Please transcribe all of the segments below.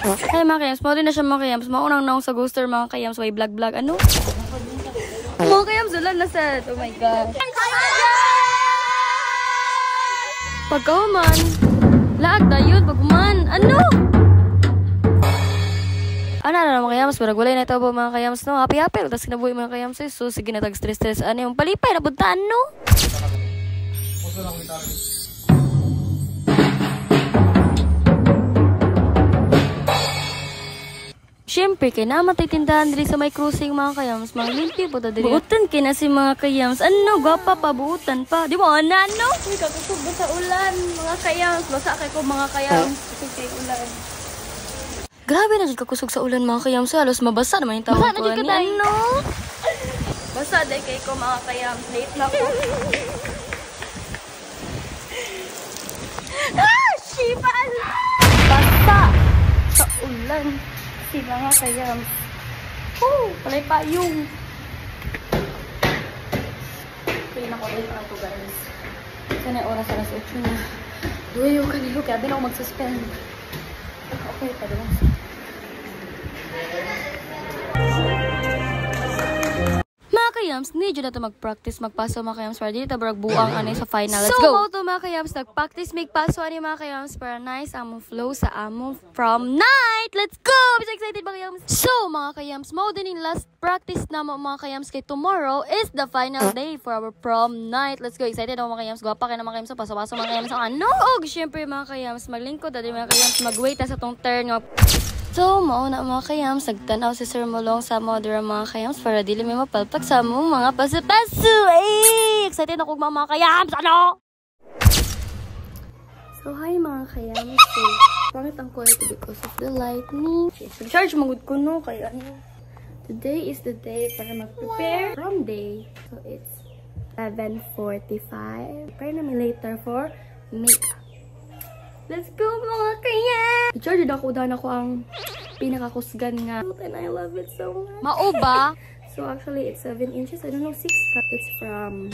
Ay mga kayams, mo din na siya mga kayams. Maunang naong sa ghoster mga kayams. Way vlog. Ano? Mga kayams, ulan na sad. Oh my God. Pagkahuman. Laag dayod, pagkuman. Ano? Ano mga kayams? Parang walay na ito po mga kayams, no? Happy. Tapos kinabuhi mga kayams. So, sige na tag-stress. Ano yung palipay? Napuntaan, no? Siyempre, kaya namatay tindahan diri sa may cruising mga kayams. Mga limpyo po ta diri. Buutan kaya na si mga kayams. Ano, gwapa pa, buutan pa. Di ba, ano? Uy, kakusog ba sa ulan, mga kayams. Basa kay ko mga kayams. Kasi kay ulan. Grabe na dyan kakusog sa ulan mga kayams. Halos mabasa naman yung tawag ko. Basa na dyan ka tayo. Ano? Basa dahil kay ko mga kayams. Late na ko. Shiban! Basa sa ulan. Si mga kayams. Palay pa yung. Kaya na ko rin pa ito guys. Sana yung oras alas 8 na. Duyo kanilo kaya din ako mag-suspend. Okay pa doon. Mga kayams, need na ito mag-practice magpaso mga kayams para dito barag buang anay sa final. Let's go! So, mga kayams, nag-practice magpaso anay mga kayams para nice among flow sa among prom night! Let's go! I'm so excited mga kayams! So, mga kayams, mo din yung last practice na mga kayams kay tomorrow is the final day for our prom night. Let's go! Excited ako mga kayams. Gwapa kayo na mga kayams. So, paso-paso mga kayams. Ano? Og, syempre mga kayams, maglingkod dati mga kayams, mag-wait sa tong turn nga. So, mauna mga kayams, nagtanaw si Sir Mulong sa modera mga kayams para dili may mapalpak sa mo mga paso-paso. Ay! Excited ako mga kayams! Ano? So, hi mga kayams. So, pangit ang quality because of the lightning. So, charge magud ko no, kaya ano. Today is the day para mag-prepare prom day. So, it's 7:45. Prepare namin later for makeup. Let's go mga kaya! I-charge ako dahil ako ang pinakakusgan nga. And I love it so much. Mao ba? So actually it's 7 inches. I don't know, 6 cut. It's from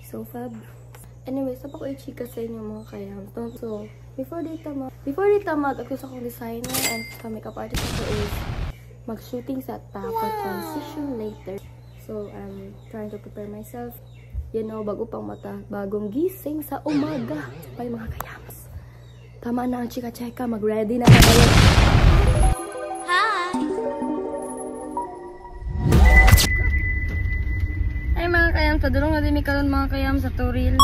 Sofab. Anyway, sa pa ko i-chika sa inyo mga kaya. So, before data mag, ako sa akong designer and sa makeup artist ako is mag-shooting sa ta for transition later. So, I'm trying to prepare myself. You know, bago pang mata, bagong gising sa umaga. Bye mga kayams. Tama na ang chika-chika. Mag-ready na tayo. Hi! Ay mga kayam. Padulong na din may kalon mga kayam sa Toril.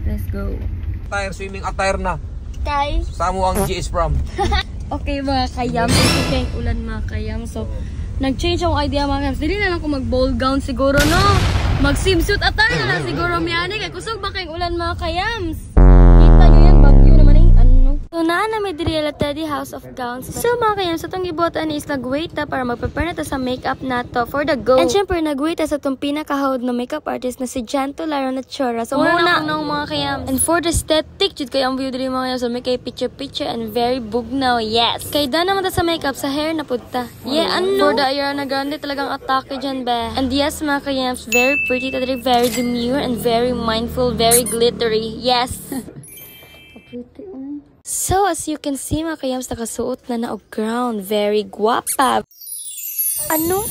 Let's go. Swimming attire na. Tay. Samo ang GS prom. Okay mga kayam. Ito kayong ulan mga kayam. So, nag-change ang idea mga kayam. Dili na lang kung mag-ball gown siguro, no? Mag-swimsuit attire na lang siguro miyani. Kaya kusog ba kayong ulan mga kayams? Kita nyo yan, bagyo naman eh. Ano? So, naan na may dirila Teddy House of Gowns. So, mga kayams, sa itong ibotan is nag-wait na para mag-prepare na to sa makeup na to for the go. And syempre, nag-wait na sa itong pinakahawad na makeup artist na si Janto Laro Nachora. So, muna ng mga kayams. And for the aesthetic, jud kayo ang view diri mga kayams. So, may kay picture-picture and very bugnaw. Yes! Kay da naman ta sa makeup, sa hair na punta. Yeah, ano? For the Ariana Grande talagang atake dyan, be. And yes, mga kayams, very pretty, very demure, and very mindful, very glittery. Yes! So, as you can see, mga kayams, nakasuot na naog ground. Very guwapa. Ano?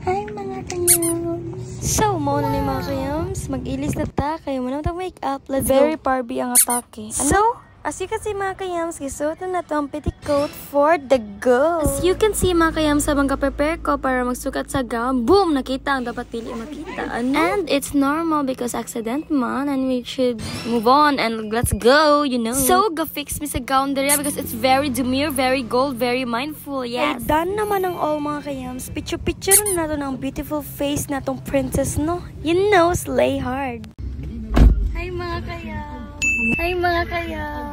Hi, mga kayams. So, mauna ni mga kayams. Mag-ilis na ta. Kayo mo naman make-up. Let's very go. Barbie ang atake. Ano? So, as you can see, mga kayams, gisuot na ito ang petticoat for the go. As you can see, mga kayams, habang ka-prepare ko para magsukat sa gown, boom! Nakita ang dapat pili makita. Ano? And it's normal because accident man and we should move on and let's go, you know. So, ga-fix me sa gown dere because it's very demure, very gold, very mindful, yes. Ay, done naman ang all, mga kayams. Picture-picture na to ng beautiful face na tong princess, no? You know, slay hard. Hi, mga kayams. Hi mga kayam!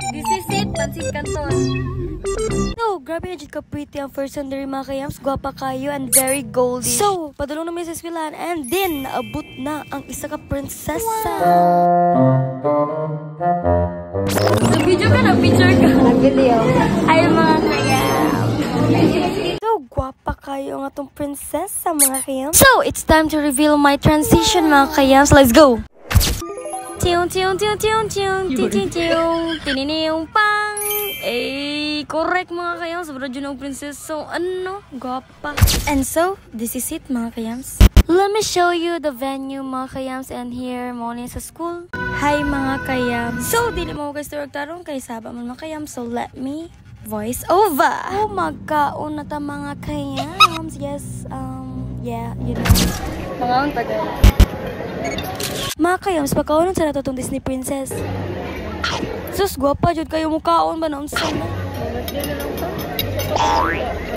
This is it, Pansit Canton. So, grabe na dyan ka pretty ang first sandary mga kayams. Gwapa kayo and very goldish. So, padulong namin sa eskwelahan and then, naabot na ang isa ka prinsesa. Nag-video ka na? Picture ka? Nag-video. Hi mga kayam! So, gwapa kayo ang atong prinsesa mga kayams. So, it's time to reveal my transition mga kayams. Let's go! Tiyong, tiyong, tiyong, tiyong, tiyong, tiyong, tiyong, tininiyong pang. Eh, correct mga kayams. Sobrang dyan ang prinsesa. Ano? Gwapa. And so, this is it mga kayams. Let me show you the venue mga kayams. And here, morning sa school. Hi mga kayams. So, dili mo guys tarong kay saba man mga kayams. So, let me voice over. Oh, magkaon na ta mga kayams. Yes, yeah, you know. Mga ang tagal. Mga kayams, pagkaunan sa nato itong Disney Princess. Sus, gwapa, jud kayo mukhaon ba na unsa na?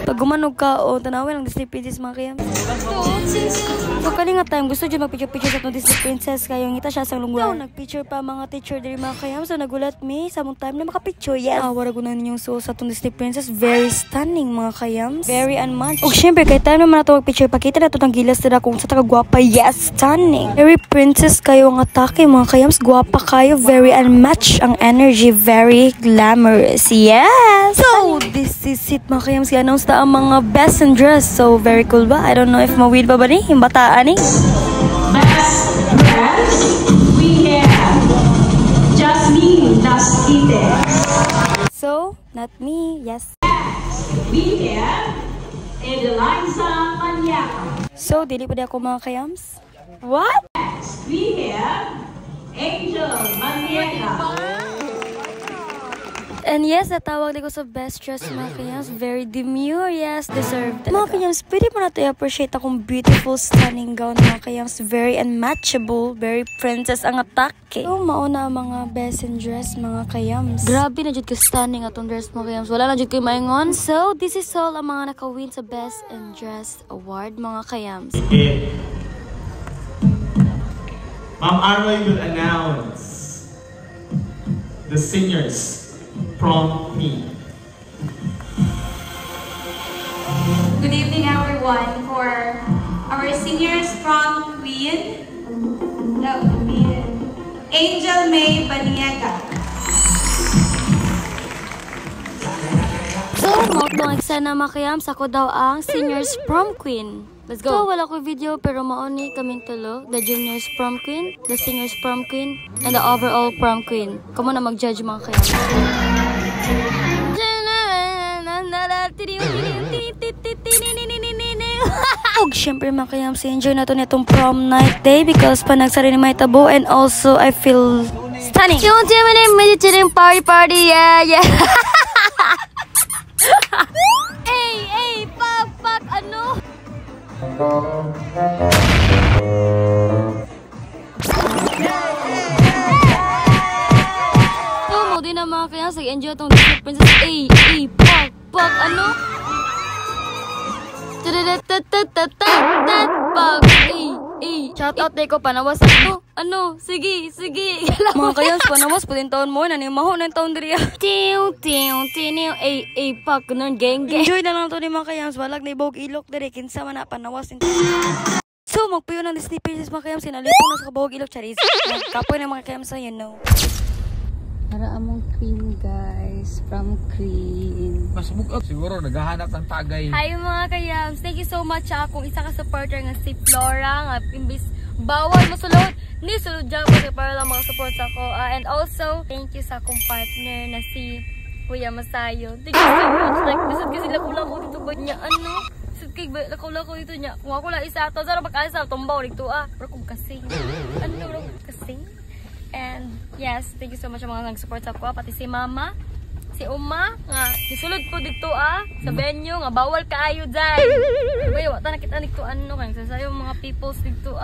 Pag gumanog kaon, tanawin ang Disney Princess mga kayams. Pag kalinga time, gusto dyan magpicture-picture sa itong Disney Princess kayo. Ngita siya sa lungwa. So, nagpicture pa mga teacher dari mga kayams. So, nagulat me sa mong time na makapicture. Yes! Wala ko na ninyong suot sa itong Disney Princess. Very stunning mga kayams. Very unmatched. O syempre, kahit time naman na ito magpicture, pakita na ito ng gilas nila kung sa taga-gwapa. Yes! Stunning! Very princess kayo ang atake mga kayams. Gwapa kayo. Very unmatched ang energy. Very glamorous. Yes! So, this is it mga kayams. I-announce na ang mga best in dress. So, very cool ba? I don't know if mawid pa ba ni? Yung bataan ni? Best dress, we have Jasmine Lasquite. So, not me. Yes. We have Edelisa Maniaco. So, dili pa di ako mga kayams? What? We have Angel Maniaco. And yes, natawag ko sa best dress mga kayams. Very demure, yes, deserved. Mga kayams, pwede mo na to i-appreciate akong beautiful, stunning gown mga kayams. Very unmatchable, very princess ang atake. So, mauna ang mga best in dress mga kayams. Grabe na jud ka stunning atong dress mga kayams. Wala na jud kayo maingon. So, this is all ang mga nakawin sa best in dress award mga kayams. Ma'am Arroy will announce the singers from me. Good evening, everyone. For our singers from Queen, Angel May Baniaga. So, motong eksena makayams, ako daw ang singers prom queen. Let's go. So, wala ko video pero mauni kaming tulo. The juniors prom queen, the singers prom queen, and the overall prom queen. Kamo na mag-judge mga kayams. Og syempre mga kayams, enjoy na to nitong prom night day because panagsari ni may tabo and also I feel stunning. Yung party, yeah. Hey, pak, ano? So, mo din na mga kaya enjoy itong Disney Princess. Pak, ano? Pak, shout out day ko, panawas ako. Ano? Sige. Mga kaya, panawas, putin taon mo, nanimaho ng taon diri. Tiw, pak, nun, gang. Enjoy na lang to ni mga kaya, walag na ibog ilok diri, kinsa man na panawas. So, magpuyo ng Disney Princess mga kaya, sinalipong na sa kabog ilok, charis. Kapoy ng mga kaya, you know. Para among queen guys, from Queen. Mas bukat. Siguro naghahanap ng tagay. Hi mga kayams, thank you so much sa akong isa ka supporter nga si Flora nga imbis bawal mo sulod ni sulod dyan ko para lang mga support ako. And also, thank you sa akong partner na si Kuya Masayo. Thank you so much. Like, bisod kasi lako-lako dito ba niya, ano? Bisod kay lako-lako dito niya. Kung ako lang isa ito, sana mag-alisa, tumbaw dito Pero kung kasing, ano kasing? And yes, thank you so much sa mga nag-support sa ako, pati si Mama, si Uma, nga nisulod po dito sa venue, nga bawal kaayo dyan. Bayo, wata nakita nito ano, kaya sasayo mga peoples dito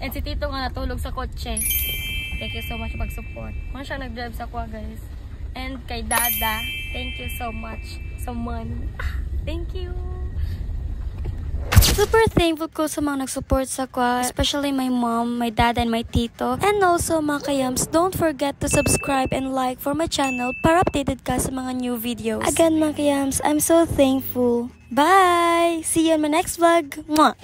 And si Tito nga natulog sa kotse. Thank you so much sa pag-support. Mga siya nag-drive sa ako guys. And kay Dada, thank you so much. Thank you. Super thankful ko sa mga nag-support sa kwa, especially my mom, my dad, and my tito. And also mga kayams, don't forget to subscribe and like for my channel para updated ka sa mga new videos. Again mga kayams, I'm so thankful. Bye! See you in my next vlog! Mwah!